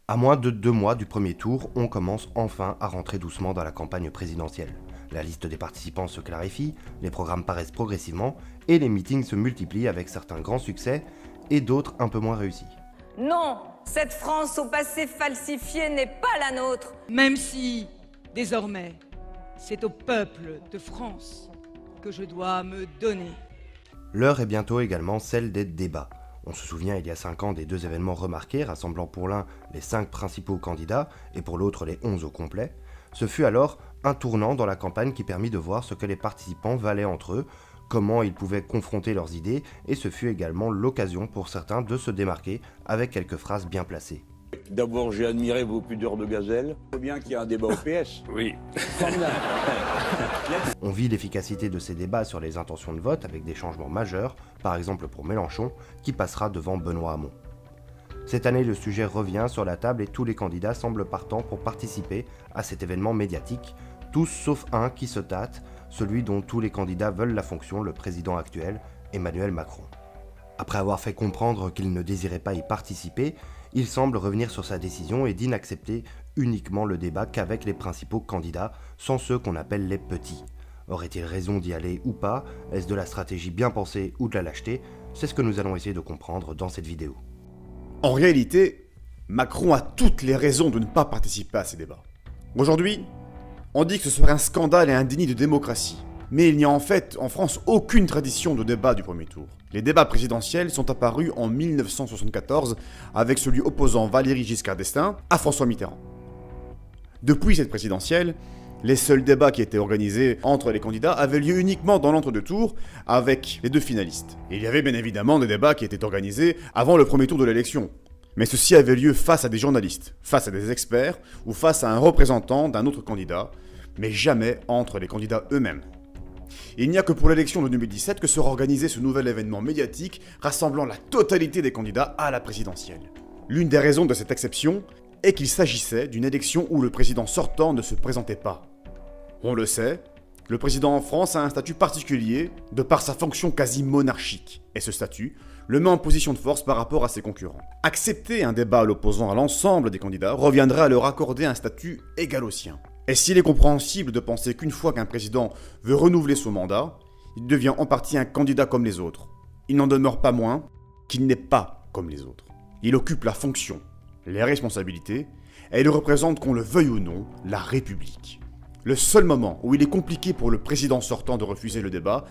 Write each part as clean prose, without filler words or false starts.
À moins de 2 mois du premier tour, on commence enfin à rentrer doucement dans la campagne présidentielle. La liste des participants se clarifie, les programmes paraissent progressivement et les meetings se multiplient avec certains grands succès et d'autres un peu moins réussis. Non, cette France au passé falsifié n'est pas la nôtre. Même si, désormais, c'est au peuple de France que je dois me donner. L'heure est bientôt également celle des débats. On se souvient il y a 5 ans des 2 événements remarqués rassemblant pour l'un les 5 principaux candidats et pour l'autre les 11 au complet. Ce fut alors un tournant dans la campagne qui permit de voir ce que les participants valaient entre eux, comment ils pouvaient confronter leurs idées et ce fut également l'occasion pour certains de se démarquer avec quelques phrases bien placées. D'abord, j'ai admiré vos pudeurs de gazelle. Il faut bien qu'il y ait un débat au PS. Oui. On vit l'efficacité de ces débats sur les intentions de vote avec des changements majeurs, par exemple pour Mélenchon, qui passera devant Benoît Hamon. Cette année, le sujet revient sur la table et tous les candidats semblent partants pour participer à cet événement médiatique, tous sauf un qui se tâte, celui dont tous les candidats veulent la fonction, le président actuel, Emmanuel Macron. Après avoir fait comprendre qu'il ne désirait pas y participer, il semble revenir sur sa décision et dit n'accepter uniquement le débat qu'avec les principaux candidats, sans ceux qu'on appelle les petits. Aurait-il raison d'y aller ou pas? Est-ce de la stratégie bien pensée ou de la lâcheté? C'est ce que nous allons essayer de comprendre dans cette vidéo. En réalité, Macron a toutes les raisons de ne pas participer à ces débats. Aujourd'hui, on dit que ce serait un scandale et un déni de démocratie. Mais il n'y a en fait en France aucune tradition de débat du premier tour. Les débats présidentiels sont apparus en 1974 avec celui opposant Valéry Giscard d'Estaing à François Mitterrand. Depuis cette présidentielle, les seuls débats qui étaient organisés entre les candidats avaient lieu uniquement dans l'entre-deux tours avec les 2 finalistes. Il y avait bien évidemment des débats qui étaient organisés avant le premier tour de l'élection. Mais ceci avait lieu face à des journalistes, face à des experts ou face à un représentant d'un autre candidat, mais jamais entre les candidats eux-mêmes. Il n'y a que pour l'élection de 2017 que sera organisé ce nouvel événement médiatique rassemblant la totalité des candidats à la présidentielle. L'une des raisons de cette exception est qu'il s'agissait d'une élection où le président sortant ne se présentait pas. On le sait, le président en France a un statut particulier de par sa fonction quasi monarchique, et ce statut le met en position de force par rapport à ses concurrents. Accepter un débat l'opposant à l'ensemble des candidats reviendrait à leur accorder un statut égal au sien. Et s'il est compréhensible de penser qu'une fois qu'un président veut renouveler son mandat, il devient en partie un candidat comme les autres, il n'en demeure pas moins qu'il n'est pas comme les autres. Il occupe la fonction, les responsabilités, et il représente, qu'on le veuille ou non, la République. Le seul moment où il est compliqué pour le président sortant de refuser le débat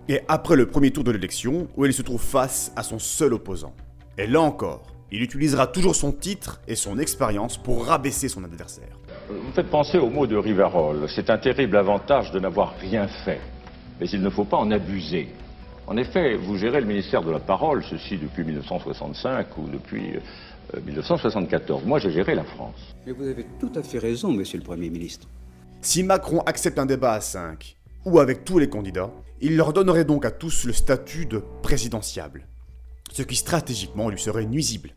est après le premier tour de l'élection, où il se trouve face à son seul opposant. Et là encore, il utilisera toujours son titre et son expérience pour rabaisser son adversaire. Vous faites penser au mot de Rivarol. C'est un terrible avantage de n'avoir rien fait. Mais il ne faut pas en abuser. En effet, vous gérez le ministère de la Parole, ceci depuis 1965 ou depuis 1974. Moi, j'ai géré la France. Mais vous avez tout à fait raison, monsieur le Premier ministre. Si Macron accepte un débat à 5, ou avec tous les candidats, il leur donnerait donc à tous le statut de présidentiable, ce qui stratégiquement lui serait nuisible.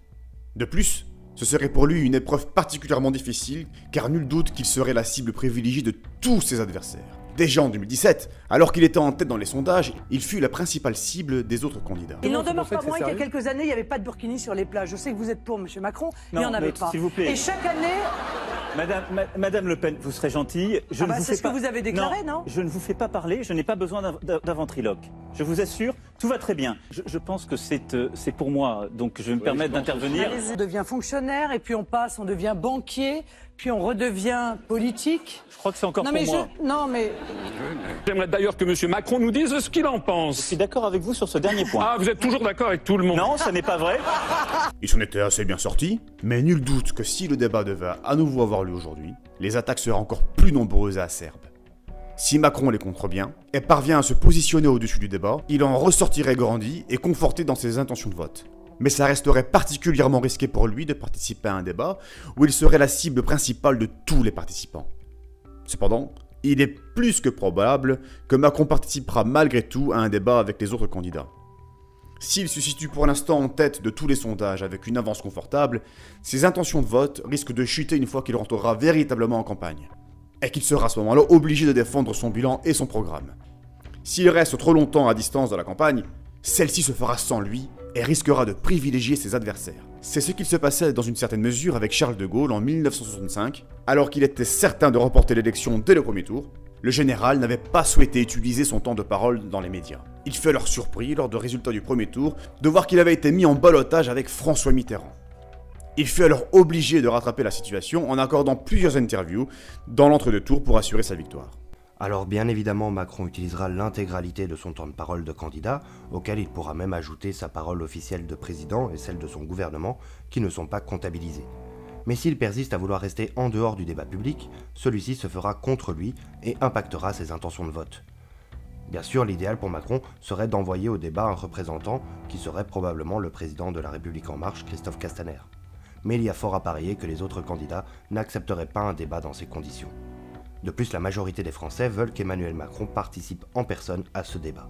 De plus, ce serait pour lui une épreuve particulièrement difficile, car nul doute qu'il serait la cible privilégiée de tous ses adversaires. Déjà en 2017, alors qu'il était en tête dans les sondages, il fut la principale cible des autres candidats. Il n'en demeure pas moins qu'il y a quelques années, il n'y avait pas de burkini sur les plages. Je sais que vous êtes pour, monsieur Macron, mais il n'y en avait pas. S'il vous plaît. Et chaque année... Madame Le Pen, vous serez gentille. C'est ce que vous avez déclaré, non? Je ne vous fais pas parler, je n'ai pas besoin d'un ventriloque. Je vous assure, tout va très bien. Je pense que c'est pour moi, donc je vais me permettre d'intervenir. On devient fonctionnaire, et puis on passe, on devient banquier, puis on redevient politique. Je crois que c'est encore non, pour mais moi. Non, mais... J'aimerais d'ailleurs que M. Macron nous dise ce qu'il en pense. Je suis d'accord avec vous sur ce dernier point. Ah, vous êtes toujours d'accord avec tout le monde? Non, ça n'est pas vrai. Il s'en était assez bien sorti, mais nul doute que si le débat devait à nouveau avoir lieu aujourd'hui, les attaques seraient encore plus nombreuses et acerbes. Si Macron les contre bien et parvient à se positionner au-dessus du débat, il en ressortirait grandi et conforté dans ses intentions de vote. Mais ça resterait particulièrement risqué pour lui de participer à un débat où il serait la cible principale de tous les participants. Cependant, il est plus que probable que Macron participera malgré tout à un débat avec les autres candidats. S'il se situe pour l'instant en tête de tous les sondages avec une avance confortable, ses intentions de vote risquent de chuter une fois qu'il rentrera véritablement en campagne, et qu'il sera à ce moment-là obligé de défendre son bilan et son programme. S'il reste trop longtemps à distance de la campagne, celle-ci se fera sans lui et risquera de privilégier ses adversaires. C'est ce qu'il se passait dans une certaine mesure avec Charles de Gaulle en 1965, alors qu'il était certain de remporter l'élection dès le premier tour. Le général n'avait pas souhaité utiliser son temps de parole dans les médias. Il fut alors surpris, lors du résultat du premier tour, de voir qu'il avait été mis en ballottage avec François Mitterrand. Il fut alors obligé de rattraper la situation en accordant plusieurs interviews dans l'entre-deux tours pour assurer sa victoire. Alors bien évidemment, Macron utilisera l'intégralité de son temps de parole de candidat, auquel il pourra même ajouter sa parole officielle de président et celle de son gouvernement, qui ne sont pas comptabilisées. Mais s'il persiste à vouloir rester en dehors du débat public, celui-ci se fera contre lui et impactera ses intentions de vote. Bien sûr, l'idéal pour Macron serait d'envoyer au débat un représentant qui serait probablement le président de la République En Marche, Christophe Castaner. Mais il y a fort à parier que les autres candidats n'accepteraient pas un débat dans ces conditions. De plus, la majorité des Français veulent qu'Emmanuel Macron participe en personne à ce débat.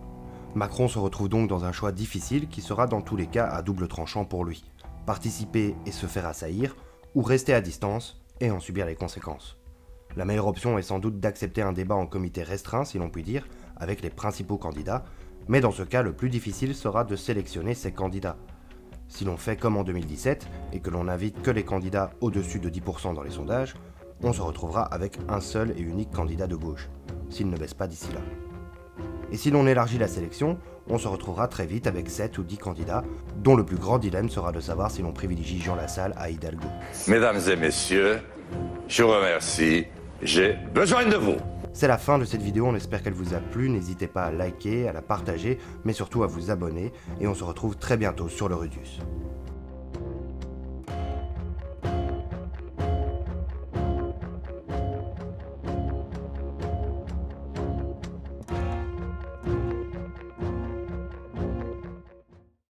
Macron se retrouve donc dans un choix difficile qui sera dans tous les cas à double tranchant pour lui. Participer et se faire assaillir, ou rester à distance et en subir les conséquences. La meilleure option est sans doute d'accepter un débat en comité restreint, si l'on peut dire, avec les principaux candidats, mais dans ce cas, le plus difficile sera de sélectionner ces candidats. Si l'on fait comme en 2017 et que l'on n'invite que les candidats au-dessus de 10% dans les sondages, on se retrouvera avec un seul et unique candidat de gauche, s'il ne baisse pas d'ici là. Et si l'on élargit la sélection, on se retrouvera très vite avec 7 ou 10 candidats, dont le plus grand dilemme sera de savoir si l'on privilégie Jean Lassalle à Hidalgo. Mesdames et messieurs, je vous remercie, j'ai besoin de vous. C'est la fin de cette vidéo, on espère qu'elle vous a plu, n'hésitez pas à liker, à la partager, mais surtout à vous abonner, et on se retrouve très bientôt sur le Rudius.